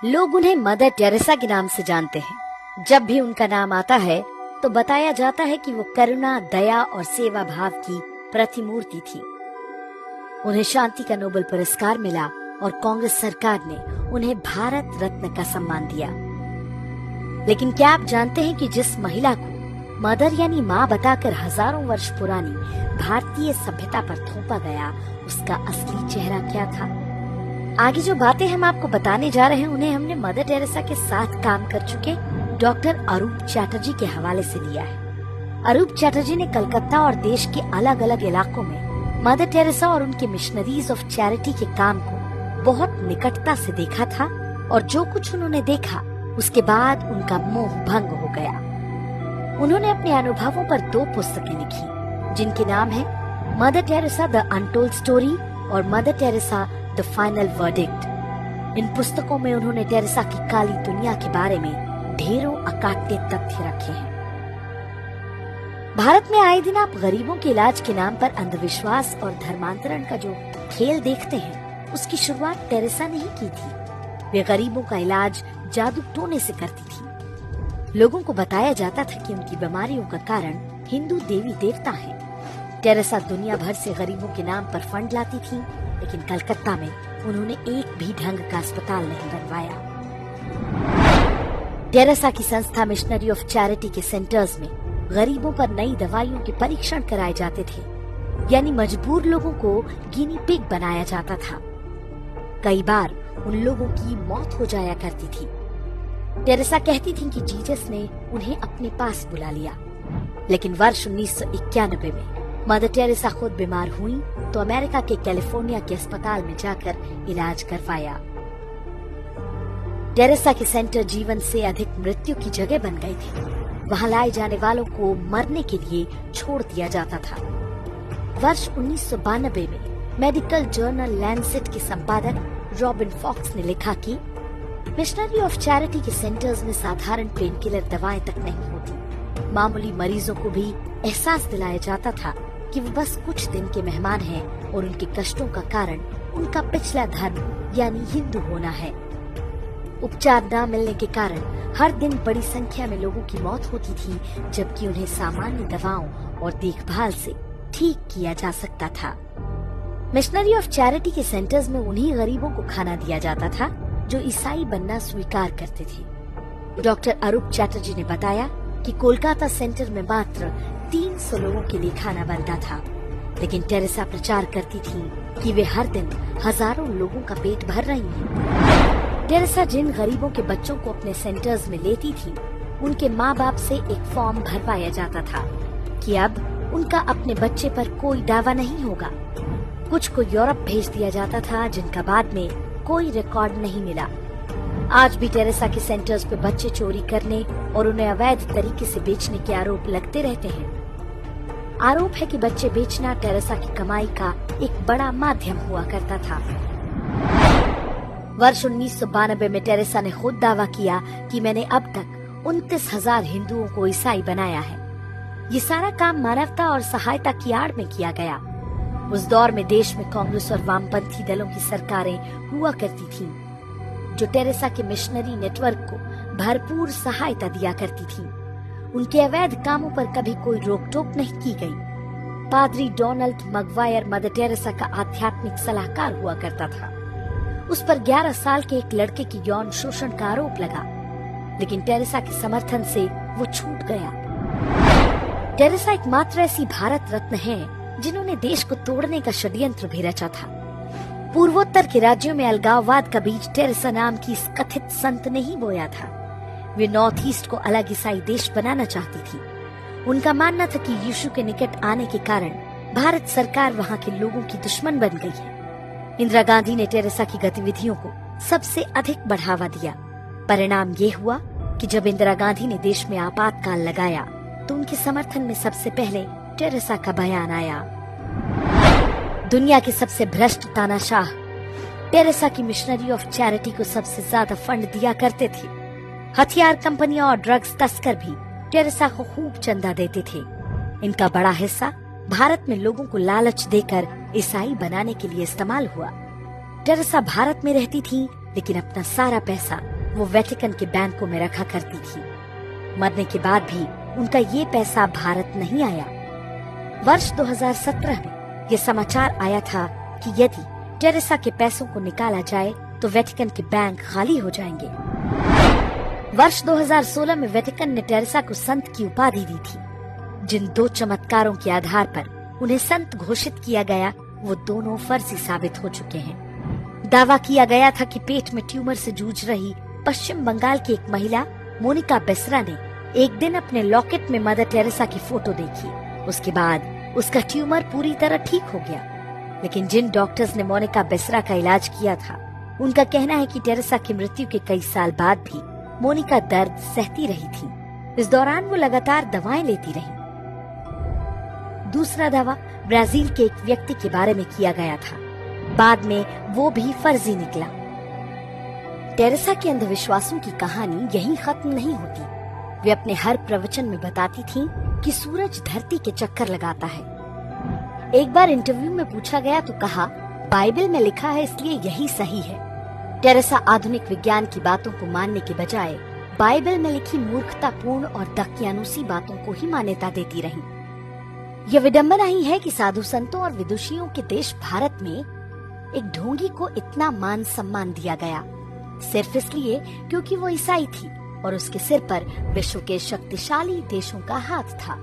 लोग उन्हें mother Teresa के नाम से जानते हैं। जब भी उनका नाम आता है तो बताया जाता है कि वो करुणा, दया और सेवा भाव की प्रतिमूर्ति थी। उन्हें शांति का नोबेल पुरस्कार मिला और कांग्रेस सरकार ने उन्हें भारत रत्न का सम्मान दिया। लेकिन क्या आप जानते हैं कि जिस महिला को मदर यानी माँ बताकर हजारों वर्ष पुरानी भारतीय सभ्यता पर थोपा गया, उसका असली चेहरा क्या था? आगे जो बातें हम आपको बताने जा रहे हैं उन्हें हमने मदर टेरेसा के साथ काम कर चुके डॉक्टर अरूप चैटर्जी के हवाले से लिया है। अरूप चैटर्जी ने कलकत्ता और देश के अलग अलग इलाकों में मदर टेरेसा और उनके मिशनरीज ऑफ चैरिटी के काम को बहुत निकटता से देखा था और जो कुछ उन्होंने देखा उसके बाद उनका मोह भंग हो गया। उन्होंने अपने अनुभवों पर 2 पुस्तकें लिखी जिनके नाम है Mother Teresa the untold story और Mother Teresa the final verdict. इन पुस्तकों में उन्होंने टेरेसा की काली दुनिया के बारे में ढेरों अकाट्य तथ्य रखे हैं। भारत में आए दिन आप गरीबों के इलाज के नाम पर अंधविश्वास और धर्मांतरण का जो खेल देखते हैं, उसकी शुरुआत टेरेसा ने ही की थी। वे गरीबों का इलाज जादू टोने से करती थी। लोगों को बताया जाता था कि उनकी बीमारियों का कारण हिंदू देवी देवता हैं। टेरेसा दुनिया भर से गरीबों के नाम पर फंड लाती थी, लेकिन कलकत्ता में उन्होंने एक भी ढंग का अस्पताल नहीं बनवाया। टेरेसा की संस्था मिशनरी ऑफ चैरिटी के सेंटर्स में गरीबों पर नई दवाइयों के परीक्षण कराए जाते थे, यानी मजबूर लोगों को गिनी पिग बनाया जाता था। कई बार उन लोगों की मौत हो जाया करती थी। टेरेसा कहती थी कि जीसस ने उन्हें अपने पास बुला लिया। लेकिन वर्ष 1991 में मदर टेरेसा खुद बीमार हुई तो अमेरिका के कैलिफोर्निया के अस्पताल में जाकर इलाज करवाया। टेरेसा के सेंटर जीवन से अधिक मृत्यु की जगह बन गए थे। वहां लाए जाने वालों को मरने के लिए छोड़ दिया जाता था। वर्ष 1992 में मेडिकल जर्नल लैंसेट के संपादक रॉबिन फॉक्स ने लिखा कि मिशनरी ऑफ चैरिटी के सेंटर्स में साधारण पेन किलर दवाएं तक नहीं होती। मामूली मरीजों को भी एहसास दिलाया जाता था कि वो बस कुछ दिन के मेहमान हैं और उनके कष्टों का कारण उनका पिछला धर्म यानी हिंदू होना है। उपचार न मिलने के कारण हर दिन बड़ी संख्या में लोगों की मौत होती थी, जबकि उन्हें सामान्य दवाओं और देखभाल से ठीक किया जा सकता था। मिशनरी ऑफ चैरिटी के सेंटर्स में उन्हीं गरीबों को खाना दिया जाता था जो ईसाई बनना स्वीकार करते थे। डॉक्टर अरूप चैटर्जी ने बताया कि कोलकाता सेंटर में मात्र 300 लोगों के लिए खाना बनता था, लेकिन टेरेसा प्रचार करती थी कि वे हर दिन हजारों लोगों का पेट भर रही हैं। टेरेसा जिन गरीबों के बच्चों को अपने सेंटर्स में लेती थी, उनके माँ बाप से एक फॉर्म भरवाया जाता था कि अब उनका अपने बच्चे पर कोई दावा नहीं होगा। कुछ को यूरोप भेज दिया जाता था, जिनका बाद में कोई रिकॉर्ड नहीं मिला। आज भी टेरेसा के सेंटर्स पे बच्चे चोरी करने और उन्हें अवैध तरीके से बेचने के आरोप लगते रहते हैं। आरोप है कि बच्चे बेचना टेरेसा की कमाई का एक बड़ा माध्यम हुआ करता था। वर्ष 1992 में टेरेसा ने खुद दावा किया कि मैंने अब तक 29,000 हिंदुओं को ईसाई बनाया है। ये सारा काम मानवता और सहायता की आड़ में किया गया। उस दौर में देश में कांग्रेस और वामपंथी दलों की सरकारें हुआ करती थीं, जो टेरेसा के मिशनरी नेटवर्क को भरपूर सहायता दिया करती थीं। उनके अवैध कामों पर कभी कोई रोक टोक नहीं की गई। पादरी डोनाल्ड मगवायर मदर टेरेसा का आध्यात्मिक सलाहकार हुआ करता था। उस पर 11 साल के एक लड़के की यौन शोषण का आरोप लगा, लेकिन टेरेसा के समर्थन से वो छूट गया। टेरेसा एकमात्र ऐसी भारत रत्न है जिन्होंने देश को तोड़ने का षड्यंत्र भी रचा था। पूर्वोत्तर के राज्यों में अलगाववाद का बीज टेरेसा नाम की इस कथित संत ने ही बोया था। वे नॉर्थ ईस्ट को अलग ईसाई देश बनाना चाहती थी। उनका मानना था कि यीशु के निकट आने के कारण भारत सरकार वहाँ के लोगों की दुश्मन बन गई है। इंदिरा गांधी ने टेरेसा की गतिविधियों को सबसे अधिक बढ़ावा दिया। परिणाम ये हुआ कि जब इंदिरा गांधी ने देश में आपातकाल लगाया तो उनके समर्थन में सबसे पहले टेरेसा का बयान आया। दुनिया के सबसे भ्रष्ट तानाशाह टेरेसा की मिशनरी ऑफ चैरिटी को सबसे ज्यादा फंड दिया करते थे। हथियार कंपनियां और ड्रग्स तस्कर भी टेरेसा को खूब चंदा देते थे। इनका बड़ा हिस्सा भारत में लोगों को लालच देकर ईसाई बनाने के लिए इस्तेमाल हुआ। टेरेसा भारत में रहती थी, लेकिन अपना सारा पैसा वो वेटिकन के बैंकों में रखा करती थी। मरने के बाद भी उनका ये पैसा भारत नहीं आया। वर्ष 2017 में ये समाचार आया था कि यदि टेरेसा के पैसों को निकाला जाए तो वेटिकन के बैंक खाली हो जाएंगे। वर्ष 2016 में वेटिकन ने टेरेसा को संत की उपाधि दी थी। जिन 2 चमत्कारों के आधार पर उन्हें संत घोषित किया गया, वो दोनों फर्जी साबित हो चुके हैं। दावा किया गया था कि पेट में ट्यूमर से जूझ रही पश्चिम बंगाल की एक महिला मोनिका बेसरा ने एक दिन अपने लॉकेट में मदर टेरेसा की फोटो देखी। उसके बाद उसका ट्यूमर पूरी तरह ठीक हो गया। लेकिन जिन डॉक्टर्स ने मोनिका बेसरा का इलाज किया था, उनका कहना है कि टेरेसा की मृत्यु के कई साल बाद भी मोनिका दर्द सहती रही थी। इस दौरान वो लगातार दवाएं लेती रही। दूसरा दावा ब्राजील के एक व्यक्ति के बारे में किया गया था। बाद में वो भी फर्जी निकला। टेरेसा के अंधविश्वासों की कहानी यहीं खत्म नहीं होती। वे अपने हर प्रवचन में बताती थीं कि सूरज धरती के चक्कर लगाता है। एक बार इंटरव्यू में पूछा गया तो कहा, बाइबल में लिखा है इसलिए यही सही है। टेरेसा आधुनिक विज्ञान की बातों को मानने के बजाय बाइबल में लिखी मूर्खतापूर्ण और दकियानुसी बातों को ही मान्यता देती रही। यह विडंबना ही है कि साधु संतों और विदुषियों के देश भारत में एक ढोंगी को इतना मान सम्मान दिया गया, सिर्फ इसलिए क्योंकि वो ईसाई थी और उसके सिर पर विश्व के शक्तिशाली देशों का हाथ था।